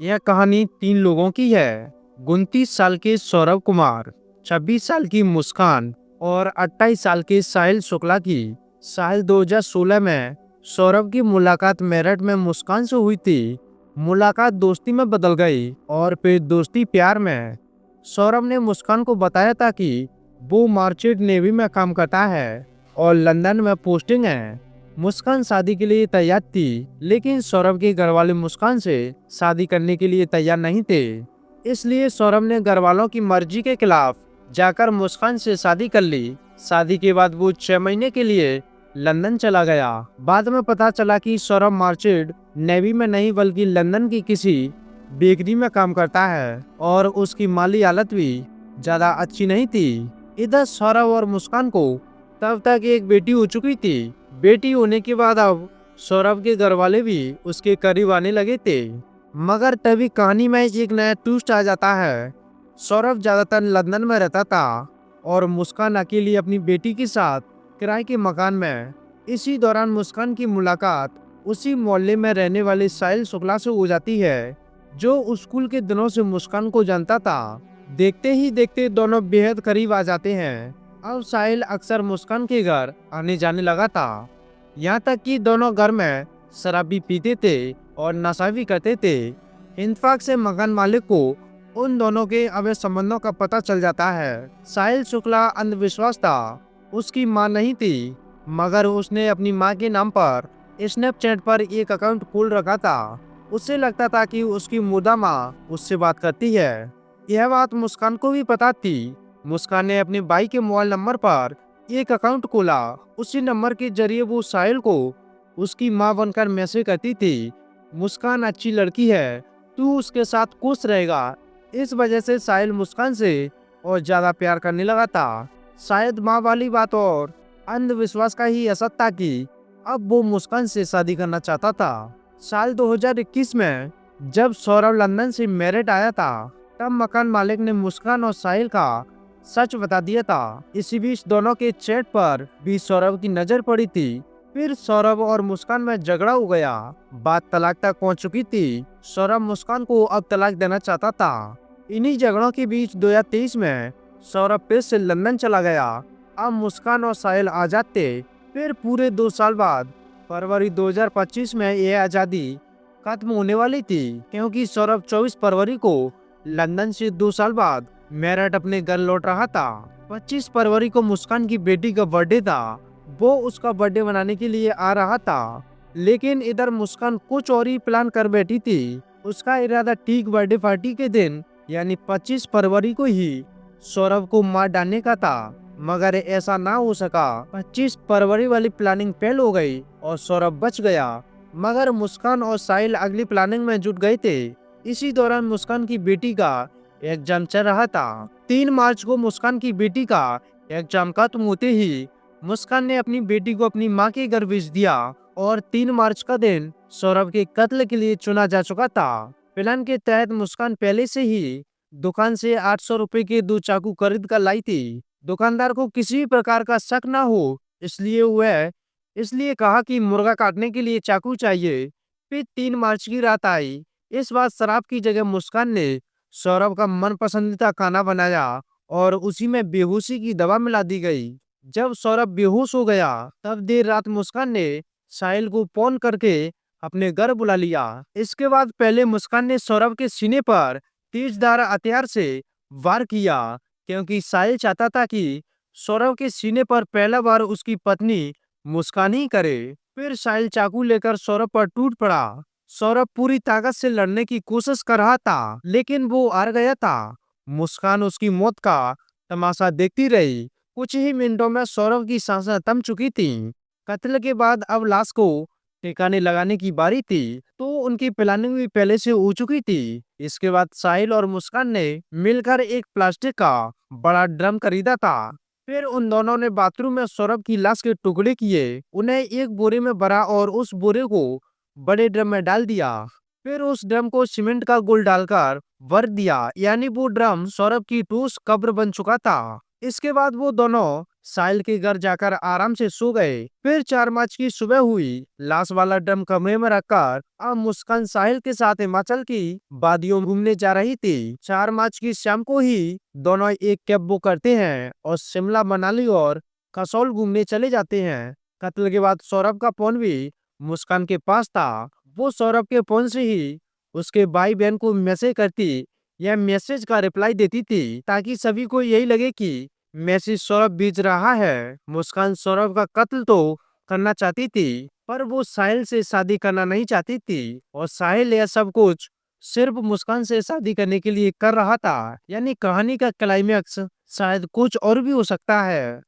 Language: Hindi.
यह कहानी 3 लोगों की है। 29 साल के सौरभ कुमार, 26 साल की मुस्कान और 28 साल के साहिल शुक्ला की। साल 2016 में सौरभ की मुलाकात मेरठ में मुस्कान से हुई थी। मुलाकात दोस्ती में बदल गई और फिर दोस्ती प्यार में। सौरभ ने मुस्कान को बताया था कि वो मार्चेंट नेवी में काम करता है और लंदन में पोस्टिंग है। मुस्कान शादी के लिए तैयार थी, लेकिन सौरभ के घर वाले मुस्कान से शादी करने के लिए तैयार नहीं थे। इसलिए सौरभ ने घर वालों की मर्जी के खिलाफ जाकर मुस्कान से शादी कर ली। शादी के बाद वो 6 महीने के लिए लंदन चला गया। बाद में पता चला कि सौरभ मार्चेंट नेवी में नहीं बल्कि लंदन की किसी बेकरी में काम करता है और उसकी माली हालत भी ज्यादा अच्छी नहीं थी। इधर सौरभ और मुस्कान को तब तक एक बेटी हो चुकी थी। बेटी होने के बाद अब सौरभ के घर वाले भी उसके करीब आने लगे थे। मगर तभी कहानी में एक नया ट्विस्ट आ जाता है। सौरभ ज्यादातर लंदन में रहता था और मुस्कान अकेली अपनी बेटी के साथ किराए के मकान में। इसी दौरान मुस्कान की मुलाकात उसी मोहल्ले में रहने वाले साहिल शुक्ला से हो जाती है, जो स्कूल के दिनों से मुस्कान को जानता था। देखते ही देखते दोनों बेहद करीब आ जाते हैं। अब साहिल अक्सर मुस्कान के घर आने जाने लगा था। यहाँ तक कि दोनों घर में शराब भी पीते थे और नशा भी करते थे। इत्तेफाक से मकान मालिक को उन दोनों के अवैध संबंधों का पता चल जाता है। साहिल शुक्ला अंधविश्वास था। उसकी मां नहीं थी, मगर उसने अपनी मां के नाम पर स्नैपचैट पर एक अकाउंट खोल रखा था। उसे लगता था कि उसकी मुर्दा मां उससे बात करती है। यह बात मुस्कान को भी पता थी। मुस्कान ने अपने भाई के मोबाइल नंबर पर एक अकाउंट खोला। उसी नंबर के जरिए वो साहिल को उसकी मां बनकर मैसेज करती थी, मुस्कान अच्छी लड़की है, तू उसके साथ खुश रहेगा। इस वजह से साहिल मुस्कान से और ज्यादा प्यार करने लगा था। शायद माँ वाली बात और अंधविश्वास का ही असर था कि अब वो मुस्कान से शादी करना चाहता था। साल 2021 में जब सौरभ लंदन से मेरठ आया था, तब मकान मालिक ने मुस्कान और साहिल का सच बता दिया था। इसी बीच दोनों के चैट पर भी सौरभ की नजर पड़ी थी। फिर सौरभ और मुस्कान में झगड़ा हो गया। बात तलाक तक पहुंच चुकी थी। सौरभ मुस्कान को अब तलाक देना चाहता था। इन्हीं झगड़ों के बीच 2023 में सौरभ फिर से लंदन चला गया। अब मुस्कान और साहिल आजाद थे। फिर पूरे 2 साल बाद फरवरी 2025 में यह आजादी खत्म होने वाली थी, क्योंकि सौरभ 24 फरवरी को लंदन से 2 साल बाद मेरठ अपने घर लौट रहा था। 25 फरवरी को मुस्कान की बेटी का बर्थडे था। वो उसका बर्थडे मनाने के लिए आ रहा था, लेकिन इधर मुस्कान कुछ और ही प्लान कर बैठी थी। उसका इरादा ठीक बर्थडे पार्टी के दिन यानी 25 फरवरी को ही सौरभ को मार डालने का था, मगर ऐसा ना हो सका। 25 फरवरी वाली प्लानिंग फेल हो गई और सौरभ बच गया। मगर मुस्कान और साहिल अगली प्लानिंग में जुट गए थे। इसी दौरान मुस्कान की बेटी का एग्जाम चल रहा था। 3 मार्च को मुस्कान की बेटी का एग्जाम खत्म होते ही मुस्कान ने अपनी बेटी को अपनी मां के घर भेज दिया और 3 मार्च का दिन सौरभ के कत्ल के लिए चुना जा चुका था। प्लान के तहत मुस्कान पहले से ही दुकान से 800 रुपए के 2 चाकू खरीद कर लाई थी। दुकानदार को किसी भी प्रकार का शक न हो, इसलिए कहा कि मुर्गा काटने के लिए चाकू चाहिए। फिर 3 मार्च की रात आई। इस बार शराब की जगह मुस्कान ने सौरभ का मन पसंदीदा खाना बनाया और उसी में बेहोशी की दवा मिला दी गई। जब सौरभ बेहोश हो गया, तब देर रात मुस्कान ने साहिल को फोन करके अपने घर बुला लिया। इसके बाद पहले मुस्कान ने सौरभ के सीने पर तेजधार हथियार से वार किया, क्योंकि साहिल चाहता था कि सौरभ के सीने पर पहला बार उसकी पत्नी मुस्कान ही करे। फिर साहिल चाकू लेकर सौरभ पर टूट पड़ा। सौरभ पूरी ताकत से लड़ने की कोशिश कर रहा था, लेकिन वो हार गया था। मुस्कान उसकी मौत का तमाशा देखती रही। कुछ ही मिनटों में सौरभ की सांसें थम चुकी थीं। कत्ल के बाद अब लाश को ठिकाने लगाने की बारी थी, तो उनकी प्लानिंग भी पहले से हो चुकी थी। इसके बाद साहिल और मुस्कान ने मिलकर एक प्लास्टिक का बड़ा ड्रम खरीदा था। फिर उन दोनों ने बाथरूम में सौरभ की लाश के टुकड़े किए, उन्हें एक बोरे में भरा और उस बोरे को बड़े ड्रम में डाल दिया। फिर उस ड्रम को सीमेंट का घोल डालकर भर दिया, यानी वो ड्रम सौरभ की ठोस कब्र बन चुका था। इसके बाद वो दोनों साहिल के घर जाकर आराम से सो गए। फिर 4 मार्च की सुबह हुई। लाश वाला ड्रम कमरे में रखकर अब मुस्कान साहिल के साथ हिमाचल की वादियों में घूमने जा रही थी। 4 मार्च की शाम को ही दोनों एक कैब बुक करते हैं और शिमला, मनाली और कसौल घूमने चले जाते हैं। कत्ल के बाद सौरभ का फोन भी मुस्कान के पास था। वो सौरभ के फोन से ही उसके भाई बहन को मैसेज करती या मैसेज का रिप्लाई देती थी ताकि सभी को यही लगे कि मैसेज सौरभ भेज रहा है। मुस्कान सौरभ का कत्ल तो करना चाहती थी पर वो साहिल से शादी करना नहीं चाहती थी और साहिल यह सब कुछ सिर्फ मुस्कान से शादी करने के लिए कर रहा था। यानी कहानी का क्लाइमैक्स शायद कुछ और भी हो सकता है।